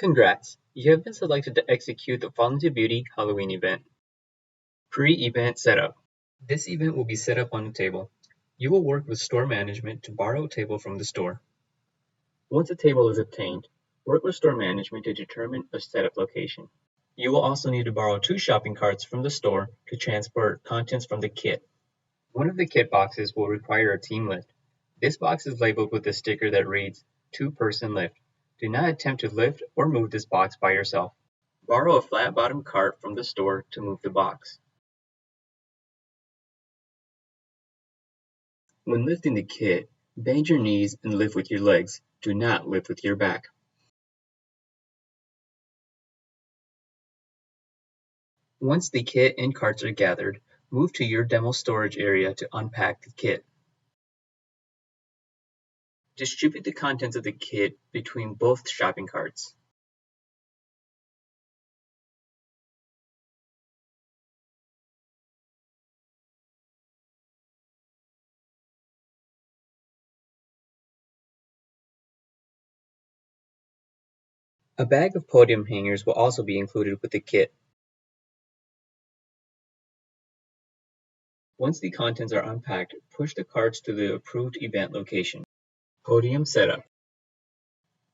Congrats! You have been selected to execute the Fallen to Beauty Halloween event. Pre-event setup. This event will be set up on a table. You will work with store management to borrow a table from the store. Once a table is obtained, work with store management to determine a setup location. You will also need to borrow 2 shopping carts from the store to transport contents from the kit. One of the kit boxes will require a team lift. This box is labeled with a sticker that reads, "2-person lift." Do not attempt to lift or move this box by yourself. Borrow a flat-bottom cart from the store to move the box. When lifting the kit, bend your knees and lift with your legs. Do not lift with your back. Once the kit and carts are gathered, move to your demo storage area to unpack the kit. Distribute the contents of the kit between both shopping carts. A bag of podium hangers will also be included with the kit. Once the contents are unpacked, push the carts to the approved event location. Podium setup.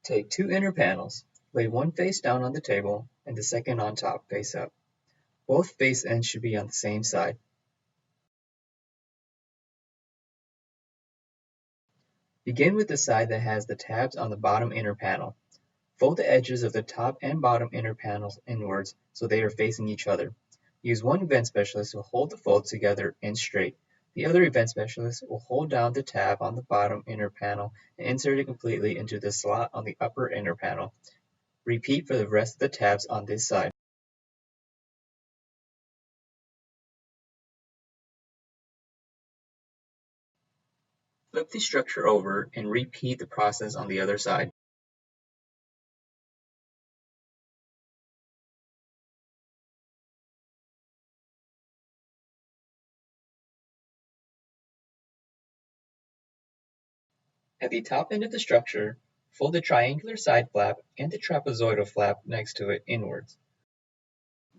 Take 2 inner panels, lay one face down on the table and the second on top face up. Both face ends should be on the same side. Begin with the side that has the tabs on the bottom inner panel. Fold the edges of the top and bottom inner panels inwards so they are facing each other. Use one event specialist to hold the folds together and straight. The other event specialist will hold down the tab on the bottom inner panel and insert it completely into the slot on the upper inner panel. Repeat for the rest of the tabs on this side. Flip the structure over and repeat the process on the other side. At the top end of the structure, fold the triangular side flap and the trapezoidal flap next to it inwards.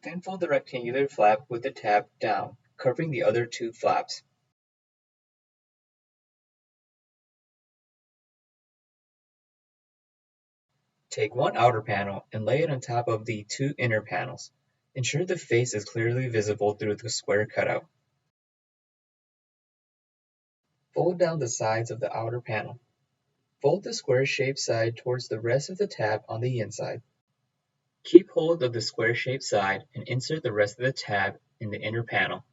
Then fold the rectangular flap with the tab down, covering the other 2 flaps. Take one outer panel and lay it on top of the 2 inner panels. Ensure the face is clearly visible through the square cutout. Fold down the sides of the outer panel. Fold the square-shaped side towards the rest of the tab on the inside. Keep hold of the square-shaped side and insert the rest of the tab in the inner panel.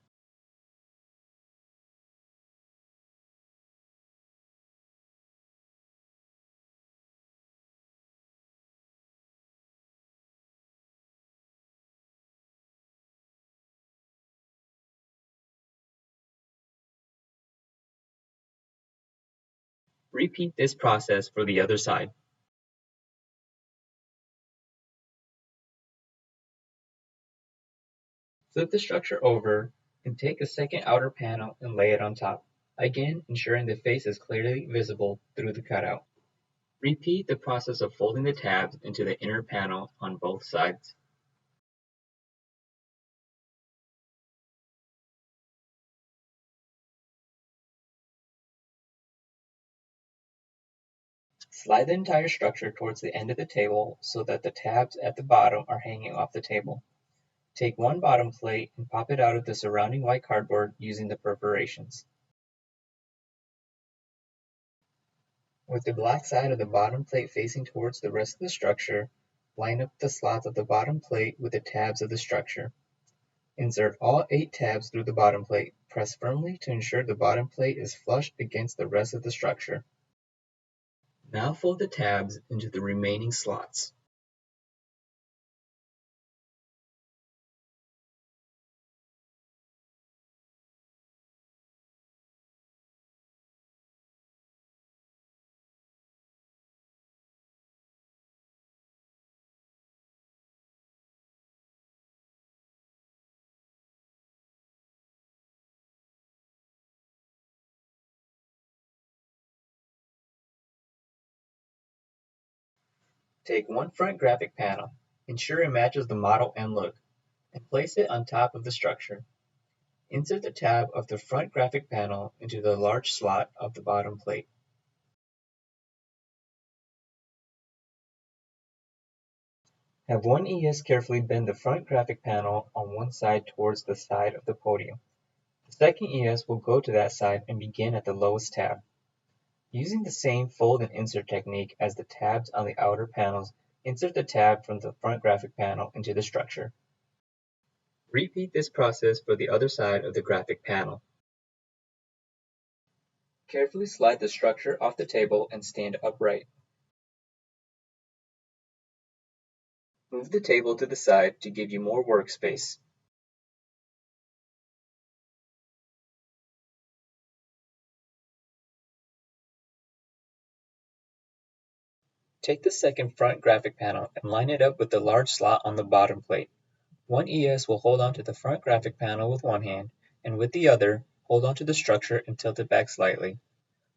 Repeat this process for the other side. Flip the structure over and take a second outer panel and lay it on top, again ensuring the face is clearly visible through the cutout. Repeat the process of folding the tabs into the inner panel on both sides. Slide the entire structure towards the end of the table so that the tabs at the bottom are hanging off the table. Take one bottom plate and pop it out of the surrounding white cardboard using the perforations. With the black side of the bottom plate facing towards the rest of the structure, line up the slots of the bottom plate with the tabs of the structure. Insert all 8 tabs through the bottom plate. Press firmly to ensure the bottom plate is flush against the rest of the structure. Now fold the tabs into the remaining slots. Take one front graphic panel, ensure it matches the model and look, and place it on top of the structure. Insert the tab of the front graphic panel into the large slot of the bottom plate. Have one ES carefully bend the front graphic panel on one side towards the side of the podium. The second ES will go to that side and begin at the lowest tab. Using the same fold and insert technique as the tabs on the outer panels, insert the tab from the front graphic panel into the structure. Repeat this process for the other side of the graphic panel. Carefully slide the structure off the table and stand upright. Move the table to the side to give you more workspace. Take the second front graphic panel and line it up with the large slot on the bottom plate. One ES will hold onto the front graphic panel with one hand, and with the other, hold onto the structure and tilt it back slightly.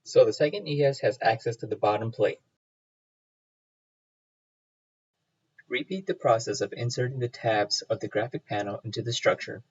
So the second ES has access to the bottom plate. Repeat the process of inserting the tabs of the graphic panel into the structure.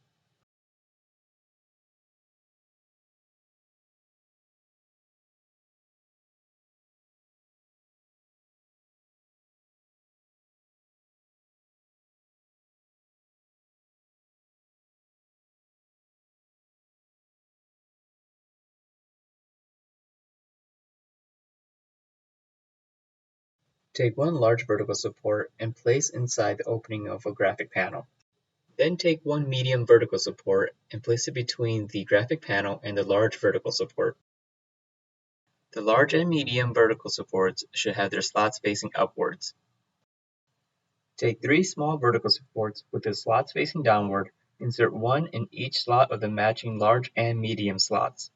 Take one large vertical support and place inside the opening of a graphic panel. Then take one medium vertical support and place it between the graphic panel and the large vertical support. The large and medium vertical supports should have their slots facing upwards. Take three small vertical supports with the slots facing downward, insert one in each slot of the matching large and medium slots.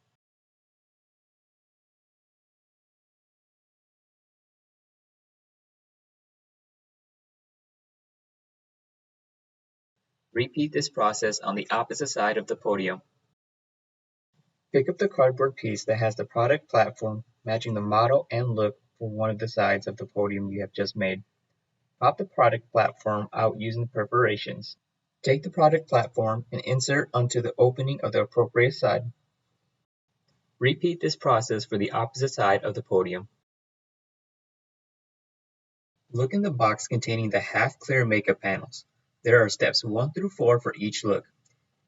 Repeat this process on the opposite side of the podium. Pick up the cardboard piece that has the product platform matching the model and look for one of the sides of the podium you have just made. Pop the product platform out using perforations. Take the product platform and insert onto the opening of the appropriate side. Repeat this process for the opposite side of the podium. Look in the box containing the half-clear makeup panels. There are steps 1 through 4 for each look.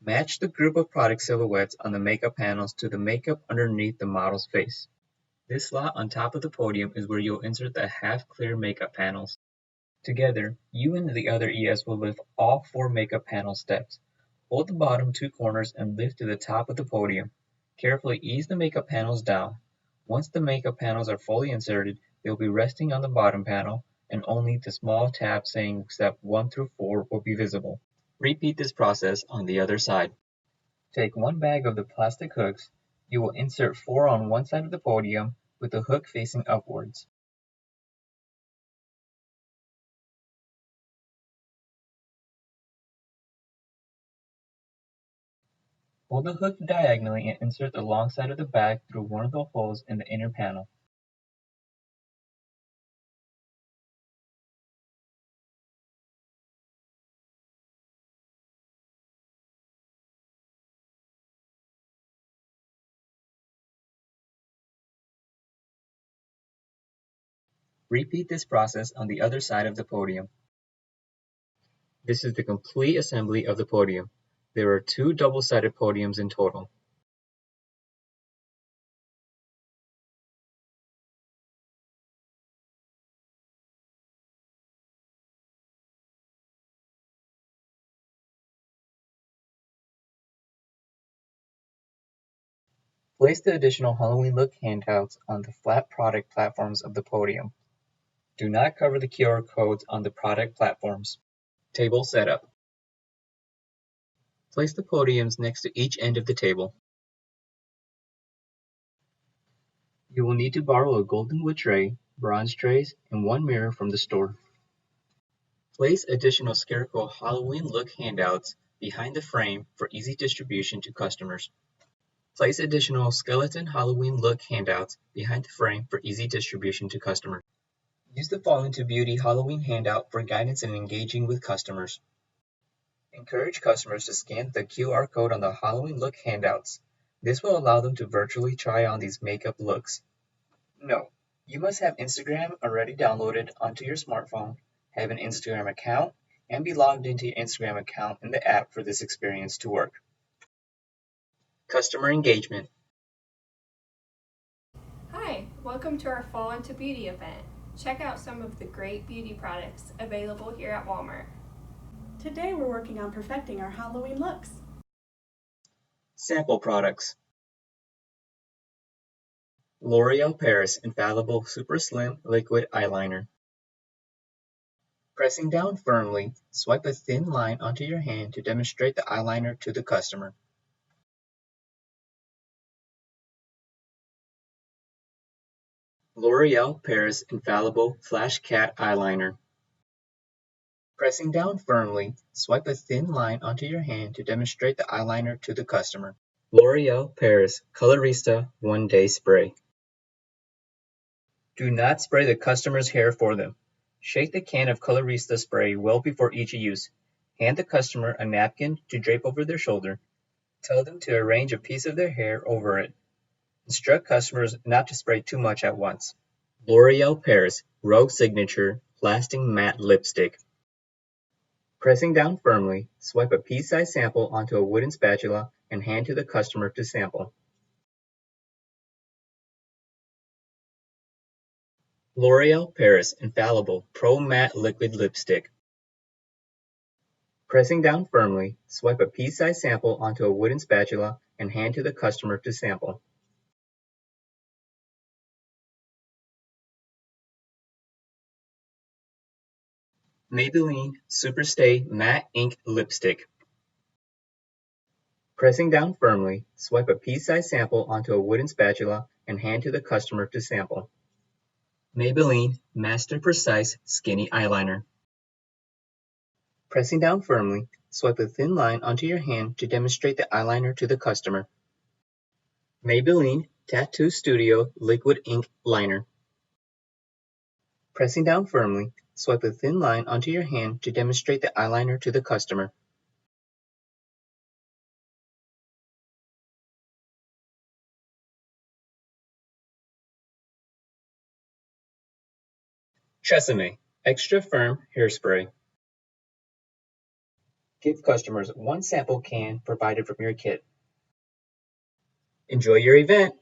Match the group of product silhouettes on the makeup panels to the makeup underneath the model's face. This slot on top of the podium is where you'll insert the half-clear makeup panels. Together, you and the other ES will lift all 4 makeup panel steps. Hold the bottom 2 corners and lift to the top of the podium. Carefully ease the makeup panels down. Once the makeup panels are fully inserted, they'll be resting on the bottom panel, and only the small tab saying step 1 through 4 will be visible. Repeat this process on the other side. Take one bag of the plastic hooks. You will insert 4 on one side of the podium with the hook facing upwards. Hold the hook diagonally and insert the long side of the bag through one of the holes in the inner panel. Repeat this process on the other side of the podium. This is the complete assembly of the podium. There are 2 double-sided podiums in total. Place the additional Halloween look handouts on the flat product platforms of the podium. Do not cover the QR codes on the product platforms. Table setup. Place the podiums next to each end of the table. You will need to borrow a golden wood tray, bronze trays, and one mirror from the store. Place additional Scarecrow Halloween look handouts behind the frame for easy distribution to customers. Place additional skeleton Halloween look handouts behind the frame for easy distribution to customers. Use the Fall into Beauty Halloween handout for guidance and engaging with customers. Encourage customers to scan the QR code on the Halloween look handouts. This will allow them to virtually try on these makeup looks. No, you must have Instagram already downloaded onto your smartphone, have an Instagram account, and be logged into your Instagram account in the app for this experience to work. Customer engagement. Hi, welcome to our Fall into Beauty event. Check out some of the great beauty products available here at Walmart. Today we're working on perfecting our Halloween looks. Sample products. L'Oreal Paris Infallible Super Slim Liquid Eyeliner. Pressing down firmly, swipe a thin line onto your hand to demonstrate the eyeliner to the customer. L'Oreal Paris Infallible Flash Cat Eyeliner. Pressing down firmly, swipe a thin line onto your hand to demonstrate the eyeliner to the customer. L'Oreal Paris Colorista One Day Spray. Do not spray the customer's hair for them. Shake the can of Colorista spray well before each use. Hand the customer a napkin to drape over their shoulder. Tell them to arrange a piece of their hair over it. Instruct customers not to spray too much at once. L'Oreal Paris Rogue Signature Lasting Matte Lipstick. Pressing down firmly, swipe a pea-sized sample onto a wooden spatula and hand to the customer to sample. L'Oreal Paris Infallible Pro Matte Liquid Lipstick. Pressing down firmly, swipe a pea-sized sample onto a wooden spatula and hand to the customer to sample. Maybelline Superstay Matte Ink Lipstick. Pressing down firmly, swipe a pea-sized sample onto a wooden spatula and hand to the customer to sample. Maybelline Master Precise Skinny Eyeliner. Pressing down firmly, swipe a thin line onto your hand to demonstrate the eyeliner to the customer. Maybelline Tattoo Studio Liquid Ink Liner. Pressing down firmly, swipe a thin line onto your hand to demonstrate the eyeliner to the customer. Tresemme Extra Firm Hairspray. Give customers one sample can provided from your kit. Enjoy your event!